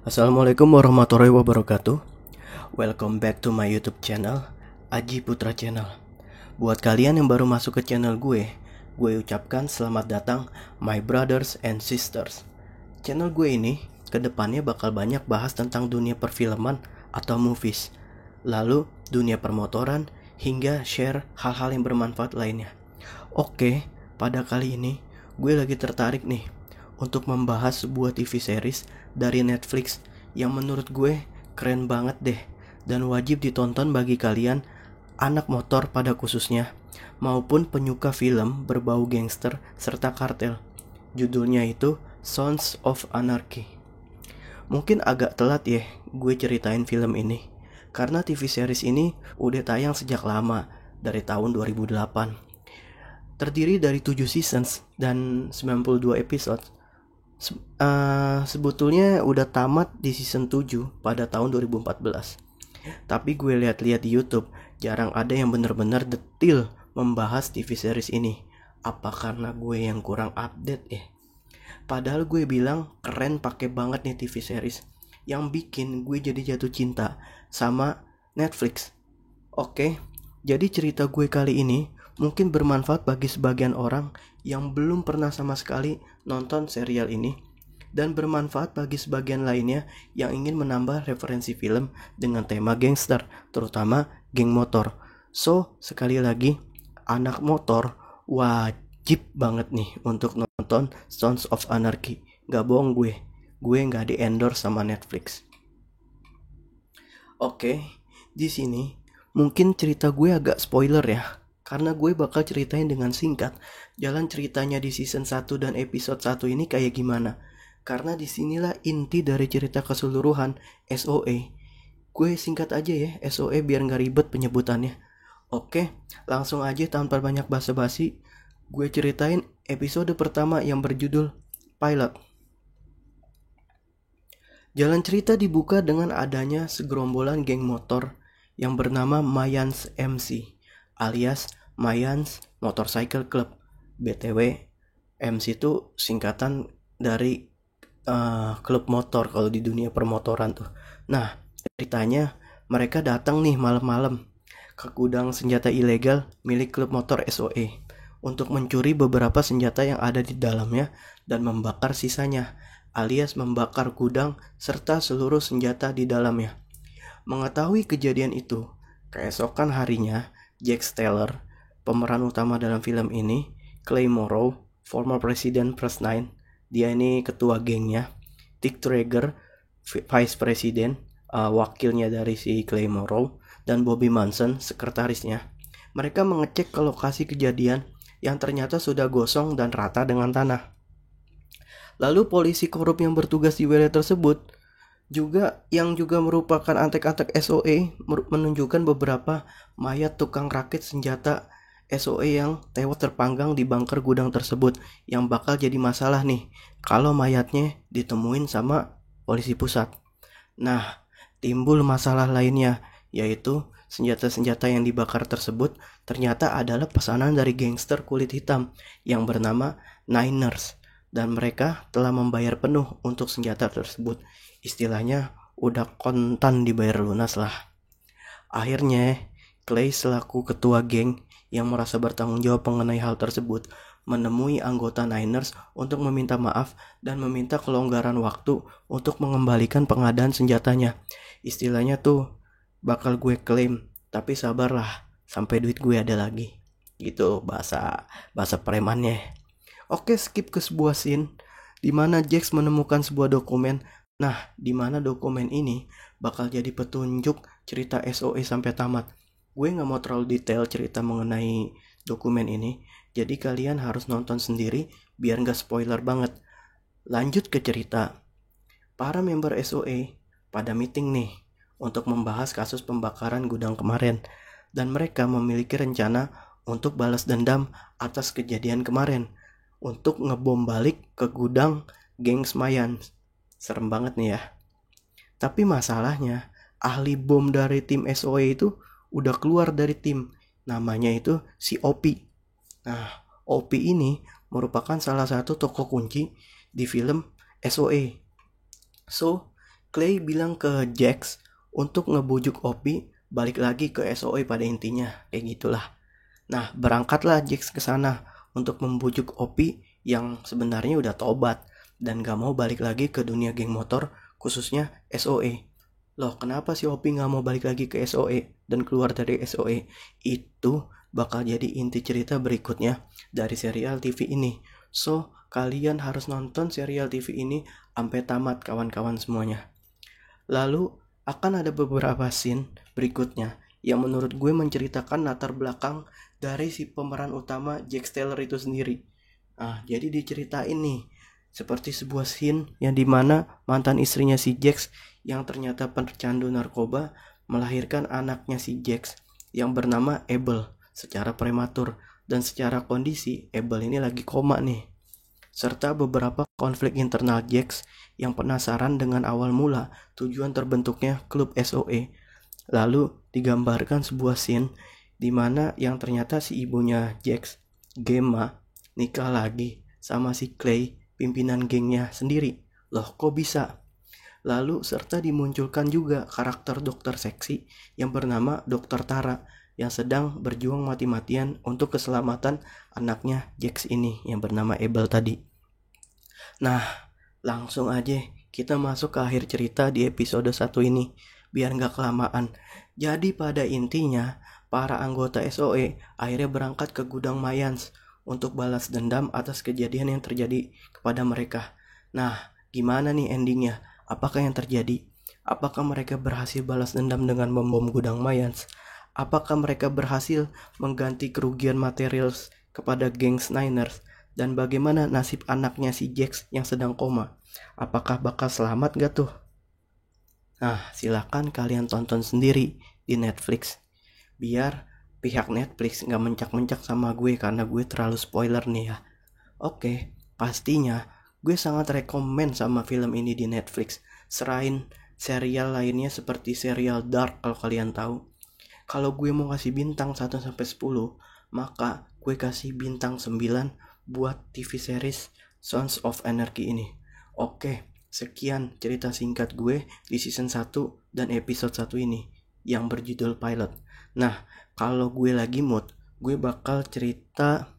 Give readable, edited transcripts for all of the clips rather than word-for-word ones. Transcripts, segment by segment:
Assalamualaikum warahmatullahi wabarakatuh. Welcome back to my YouTube channel, Aji Putra Channel. Buat kalian yang baru masuk ke channel gue ucapkan selamat datang my brothers and sisters. Channel gue ini kedepannya bakal banyak bahas tentang dunia perfilman atau movies, lalu dunia permotoran, hingga share hal-hal yang bermanfaat lainnya. Oke, pada kali ini gue lagi tertarik nih untuk membahas sebuah TV series dari Netflix yang menurut gue keren banget deh dan wajib ditonton bagi kalian anak motor pada khususnya maupun penyuka film berbau gangster serta kartel. Judulnya itu Sons of Anarchy. Mungkin agak telat ya gue ceritain film ini karena TV series ini udah tayang sejak lama, dari tahun 2008. Terdiri dari 7 seasons dan 92 episode. Sebetulnya udah tamat di season 7 pada tahun 2014. Tapi gue lihat-lihat di YouTube, jarang ada yang benar-benar detail membahas TV series ini. Apa karena gue yang kurang update ya? Padahal gue bilang keren, pakai banget nih TV series yang bikin gue jadi jatuh cinta sama Netflix. Oke, jadi cerita gue kali ini mungkin bermanfaat bagi sebagian orang yang belum pernah sama sekali nonton serial ini, dan bermanfaat bagi sebagian lainnya yang ingin menambah referensi film dengan tema gangster, terutama geng motor. So, sekali lagi, anak motor wajib banget nih untuk nonton Sons of Anarchy. Gak bohong gue gak di endorse sama Netflix. Oke, di sini mungkin cerita gue agak spoiler ya, karena gue bakal ceritain dengan singkat jalan ceritanya di season 1 dan episode 1 ini kayak gimana. Karena disinilah inti dari cerita keseluruhan SOE. Gue singkat aja ya SOE biar gak ribet penyebutannya. Oke, langsung aja tanpa banyak basa-basi, gue ceritain episode pertama yang berjudul Pilot. Jalan cerita dibuka dengan adanya segerombolan geng motor yang bernama Mayans MC alias Mayans Motorcycle Club. BTW, MC itu singkatan dari klub motor kalau di dunia permotoran tuh. Nah, ceritanya mereka datang nih malam-malam ke gudang senjata ilegal milik klub motor SOE untuk mencuri beberapa senjata yang ada di dalamnya dan membakar sisanya, alias membakar gudang serta seluruh senjata di dalamnya. Mengetahui kejadian itu, keesokan harinya Jack Steller, pemeran utama dalam film ini, Clay Morrow, former President First9, dia ini ketua gengnya, Dick Traeger, Vice President, wakilnya dari si Clay Morrow, dan Bobby Manson, sekretarisnya. Mereka mengecek ke lokasi kejadian yang ternyata sudah gosong dan rata dengan tanah. Lalu polisi korup yang bertugas di wilayah tersebut yang juga merupakan antek-antek SOE menunjukkan beberapa mayat tukang rakit senjata SOE yang tewas terpanggang di bunker gudang tersebut, yang bakal jadi masalah nih kalau mayatnya ditemuin sama polisi pusat. Nah, timbul masalah lainnya, yaitu senjata-senjata yang dibakar tersebut ternyata adalah pesanan dari gangster kulit hitam yang bernama Niners, dan mereka telah membayar penuh untuk senjata tersebut. Istilahnya udah kontan dibayar lunas lah. Akhirnya Clay selaku ketua geng yang merasa bertanggung jawab mengenai hal tersebut menemui anggota Niners untuk meminta maaf dan meminta kelonggaran waktu untuk mengembalikan pengadaan senjatanya. Istilahnya tuh, bakal gue klaim, tapi sabarlah sampai duit gue ada lagi. Gitu bahasa premannya. Oke, skip ke sebuah scene di mana Jax menemukan sebuah dokumen. Nah, di mana dokumen ini bakal jadi petunjuk cerita SOE sampai tamat. Gue gak mau terlalu detail cerita mengenai dokumen ini, jadi kalian harus nonton sendiri biar gak spoiler banget. Lanjut ke cerita. Para member SOE pada meeting nih untuk membahas kasus pembakaran gudang kemarin, dan mereka memiliki rencana untuk balas dendam atas kejadian kemarin, untuk ngebom balik ke gudang geng Semayan. Serem banget nih ya. Tapi masalahnya, ahli bom dari tim SOE itu udah keluar dari tim. Namanya itu si Opi. Nah, Opi ini merupakan salah satu tokoh kunci di film SOE. So, Clay bilang ke Jax untuk ngebujuk Opi balik lagi ke SOE pada intinya, kayak gitulah. Nah, berangkatlah Jax ke sana untuk membujuk Opi yang sebenarnya udah tobat dan gak mau balik lagi ke dunia geng motor, khususnya SOE. Loh, kenapa si Opi gak mau balik lagi ke SOE dan keluar dari SOE? Itu bakal jadi inti cerita berikutnya dari serial TV ini. So, kalian harus nonton serial TV ini sampai tamat kawan-kawan semuanya. Lalu akan ada beberapa scene berikutnya yang menurut gue menceritakan latar belakang dari si pemeran utama Jax Taylor itu sendiri. Jadi diceritain nih seperti sebuah scene yang dimana mantan istrinya si Jax yang ternyata pecandu narkoba melahirkan anaknya si Jax yang bernama Abel secara prematur, dan secara kondisi Abel ini lagi koma nih. Serta beberapa konflik internal Jax yang penasaran dengan awal mula tujuan terbentuknya klub SOE. Lalu digambarkan sebuah scene di mana yang ternyata si ibunya Jax, Gemma, nikah lagi sama si Clay, pimpinan gengnya sendiri. Loh, kok bisa? Lalu serta dimunculkan juga karakter dokter seksi yang bernama Dokter Tara yang sedang berjuang mati-matian untuk keselamatan anaknya Jax ini yang bernama Abel tadi. Nah, langsung aja kita masuk ke akhir cerita di episode 1 ini, biar nggak kelamaan. Jadi pada intinya, para anggota SOE akhirnya berangkat ke gudang Mayans untuk balas dendam atas kejadian yang terjadi kepada mereka. Nah, gimana nih endingnya? Apakah yang terjadi? Apakah mereka berhasil balas dendam dengan membom gudang Mayans? Apakah mereka berhasil mengganti kerugian material kepada geng Niners? Dan bagaimana nasib anaknya si Jax yang sedang koma? Apakah bakal selamat gak tuh? Nah, silakan kalian tonton sendiri di Netflix. Biar pihak Netflix gak mencak-mencak sama gue karena gue terlalu spoiler nih ya. Oke, pastinya gue sangat rekomen sama film ini di Netflix. Selain serial lainnya seperti serial Dark kalau kalian tahu. Kalau gue mau kasih bintang 1-10, maka gue kasih bintang 9 buat TV series Sons of Anarchy ini. Oke, sekian cerita singkat gue di season 1 dan episode 1 ini yang berjudul Pilot. Nah, kalau gue lagi mood, gue bakal cerita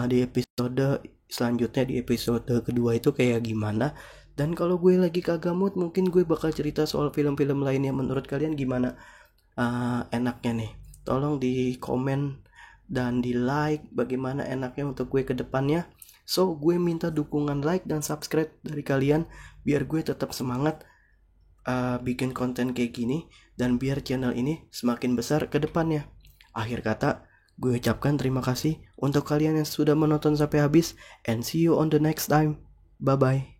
di episode selanjutnya, di episode kedua itu kayak gimana. Dan kalau gue lagi kagak mood, mungkin gue bakal cerita soal film-film lainnya. Menurut kalian gimana enaknya nih? Tolong di komen dan di like bagaimana enaknya untuk gue ke depannya. So, gue minta dukungan like dan subscribe dari kalian biar gue tetap semangat bikin konten kayak gini dan biar channel ini semakin besar ke depannya. Akhir kata, gue ucapkan terima kasih untuk kalian yang sudah menonton sampai habis, and see you on the next time. Bye bye.